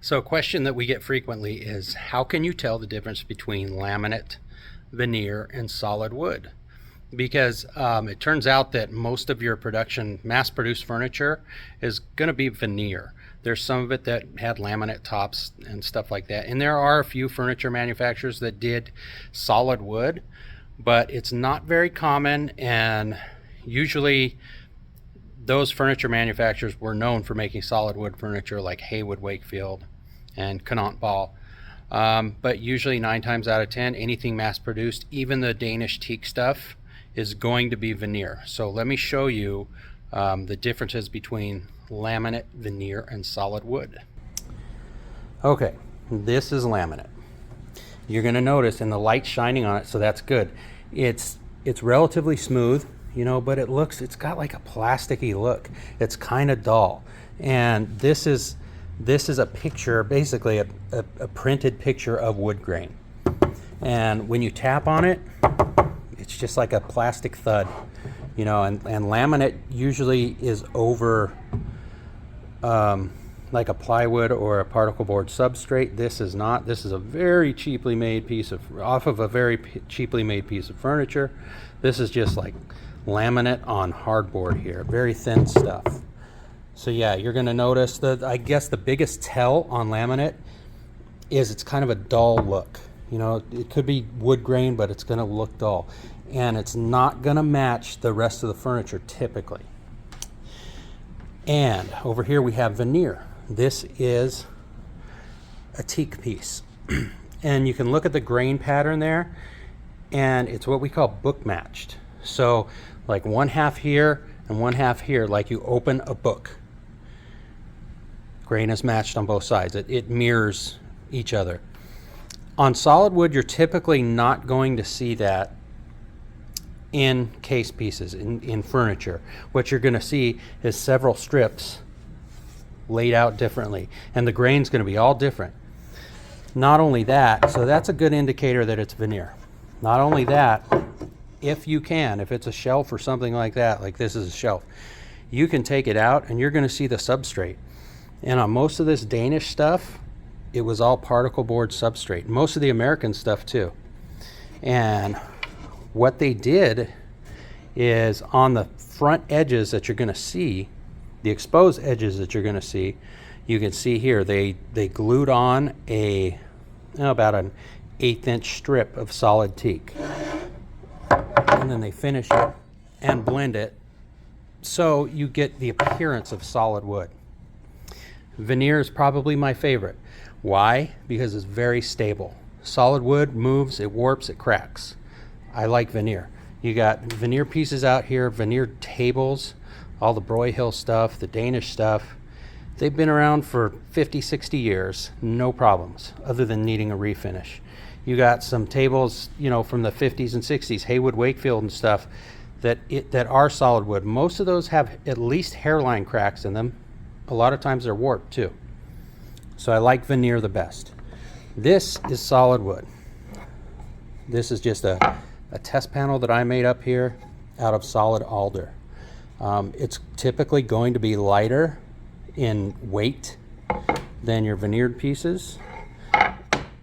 So a question that we get frequently is, how can you tell the difference between laminate, veneer, and solid wood? Because it turns out that most of your mass-produced furniture is going to be veneer. There's some of it that had laminate tops and stuff like that. And there are a few furniture manufacturers that did solid wood, but it's not very common, and usually those furniture manufacturers were known for making solid wood furniture like Haywood Wakefield and Connaught Ball. But usually 9 times out of 10, anything mass produced, even the Danish teak stuff, is going to be veneer. So let me show you the differences between laminate, veneer, and solid wood. Okay, this is laminate. You're going to notice, and the light shining on it, so that's good. It's relatively smooth, you know, but it's got like a plasticky look. It's kind of dull. And this is a picture, basically a printed picture of wood grain. And when you tap on it, it's just like a plastic thud, you know, and laminate usually is over like a plywood or a particle board substrate. This is not. This is a very cheaply made off of a very cheaply made piece of furniture. This is just like laminate on hardboard here, very thin stuff. So yeah, you're going to notice I guess the biggest tell on laminate is it's kind of a dull look. You know, it could be wood grain, but it's going to look dull, and it's not going to match the rest of the furniture typically. And over here we have veneer. This is a teak piece. And you can look at the grain pattern there, and it's what we call book matched. So like one half here and one half here, like you open a book. Grain is matched on both sides. It mirrors each other. On solid wood, you're typically not going to see that in case pieces, in furniture. What you're going to see is several strips laid out differently, and the grain's going to be all different. Not only that, so that's a good indicator that it's veneer. Not only that, if it's a shelf or something like that, like this is a shelf, you can take it out and you're going to see the substrate. And on most of this Danish stuff, it was all particle board substrate. Most of the American stuff too. And what they did is on the front edges that you're going to see, the exposed edges that you're going to see, you can see here they glued on about an 1/8 inch strip of solid teak, and then they finish it and blend it so you get the appearance of solid wood. Veneer is probably my favorite. Why? Because it's very stable. Solid wood moves, it warps, it cracks. I like veneer. You got veneer pieces out here, veneer tables, all the Broyhill stuff, the Danish stuff. They've been around for 50, 60 years, no problems, other than needing a refinish. You got some tables, you know, from the 50s and 60s, Haywood Wakefield and stuff, that are solid wood. Most of those have at least hairline cracks in them. A lot of times they're warped too. So I like veneer the best. This is solid wood. This is just a test panel that I made up here out of solid alder. It's typically going to be lighter in weight than your veneered pieces.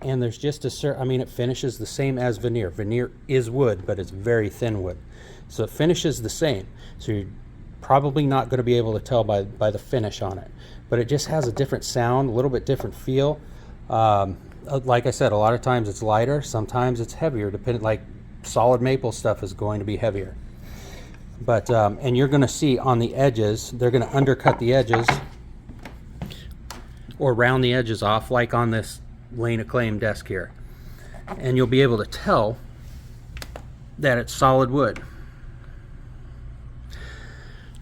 And there's just it finishes the same as veneer. Veneer is wood, but it's very thin wood. So it finishes the same. So you're probably not going to be able to tell by the finish on it. But it just has a different sound, a little bit different feel. Like I said, a lot of times it's lighter, sometimes it's heavier, like solid maple stuff is going to be heavier. But, and you're going to see on the edges, they're going to undercut the edges or round the edges off, like on this Lane of Claim desk here. And you'll be able to tell that it's solid wood.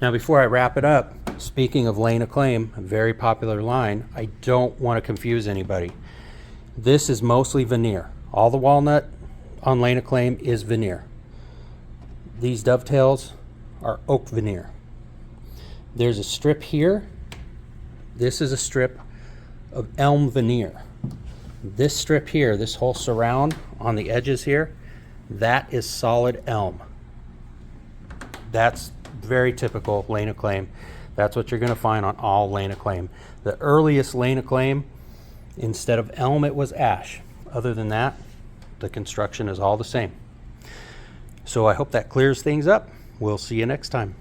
Now, before I wrap it up, speaking of Lane of Claim, a very popular line, I don't want to confuse anybody. This is mostly veneer. All the walnut on Lane of Claim is veneer. These dovetails are oak veneer. There's a strip here. This is a strip of elm veneer. This strip here, this whole surround on the edges here, that is solid elm. That's very typical Lane of Claim. That's what you're going to find on all Lane of Claim. The earliest Lane of Claim Instead of elm, it was ash. Other than that, the construction is all the same. So I hope that clears things up. We'll see you next time.